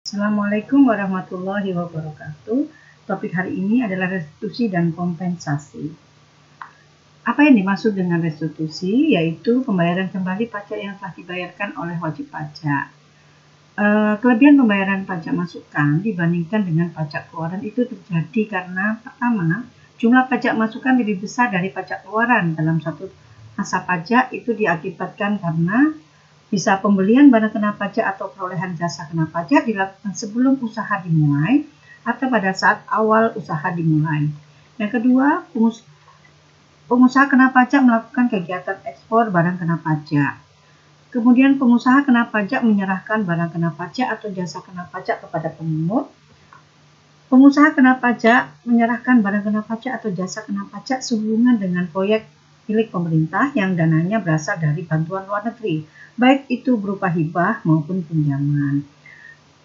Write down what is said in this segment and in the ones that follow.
Assalamualaikum warahmatullahi wabarakatuh. Topik hari ini adalah restitusi dan kompensasi. Apa yang dimaksud dengan restitusi? Yaitu pembayaran kembali pajak yang telah dibayarkan oleh wajib pajak. Kelebihan pembayaran pajak masukan dibandingkan dengan pajak keluaran itu terjadi karena pertama, jumlah pajak masukan lebih besar dari pajak keluaran dalam satu masa pajak. Itu diakibatkan karena bisa pembelian barang kena pajak atau perolehan jasa kena pajak dilakukan sebelum usaha dimulai atau pada saat awal usaha dimulai. Yang kedua, pengusaha kena pajak melakukan kegiatan ekspor barang kena pajak. Kemudian pengusaha kena pajak menyerahkan barang kena pajak atau jasa kena pajak kepada pemungut. Pengusaha kena pajak menyerahkan barang kena pajak atau jasa kena pajak sehubungan dengan proyek milik pemerintah yang dananya berasal dari bantuan luar negeri, baik itu berupa hibah maupun pinjaman.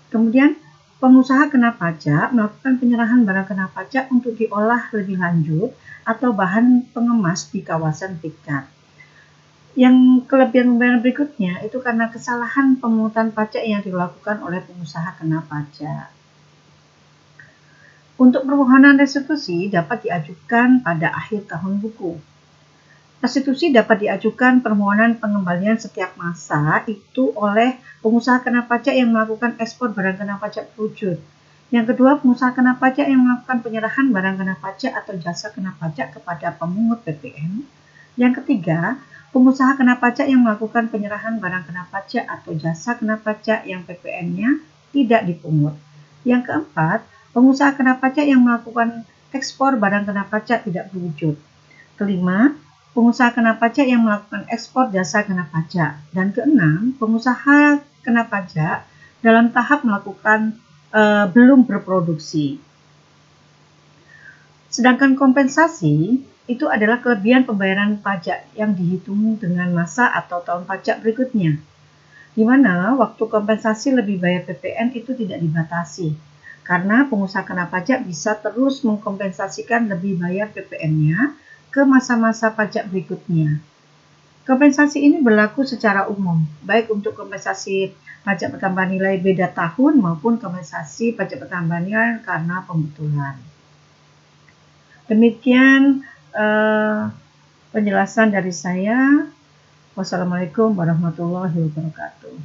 Kemudian pengusaha kena pajak melakukan penyerahan barang kena pajak untuk diolah lebih lanjut atau bahan pengemas di kawasan pikat. Yang kelebihan pembayaran berikutnya itu karena kesalahan pemungutan pajak yang dilakukan oleh pengusaha kena pajak. Untuk permohonan restitusi dapat diajukan pada akhir tahun buku. Restitusi dapat diajukan permohonan pengembalian setiap masa itu oleh pengusaha kena pajak yang melakukan ekspor barang kena pajak berwujud. Yang kedua, pengusaha kena pajak yang melakukan penyerahan barang kena pajak atau jasa kena pajak kepada pemungut PPN. Yang ketiga, pengusaha kena pajak yang melakukan penyerahan barang kena pajak atau jasa kena pajak yang PPN-nya tidak dipungut. Yang keempat, pengusaha kena pajak yang melakukan ekspor barang kena pajak tidak berwujud. Kelima, pengusaha kena pajak yang melakukan ekspor jasa kena pajak. Dan keenam, pengusaha kena pajak dalam tahap melakukan belum berproduksi. Sedangkan kompensasi itu adalah kelebihan pembayaran pajak yang dihitung dengan masa atau tahun pajak berikutnya, di mana waktu kompensasi lebih bayar PPN itu tidak dibatasi, karena pengusaha kena pajak bisa terus mengkompensasikan lebih bayar PPN-nya ke masa-masa pajak berikutnya. Kompensasi ini berlaku secara umum, baik untuk kompensasi pajak pertambahan nilai beda tahun maupun kompensasi pajak pertambahan nilai karena pembetulan. Demikian penjelasan dari saya. Wassalamualaikum warahmatullahi wabarakatuh.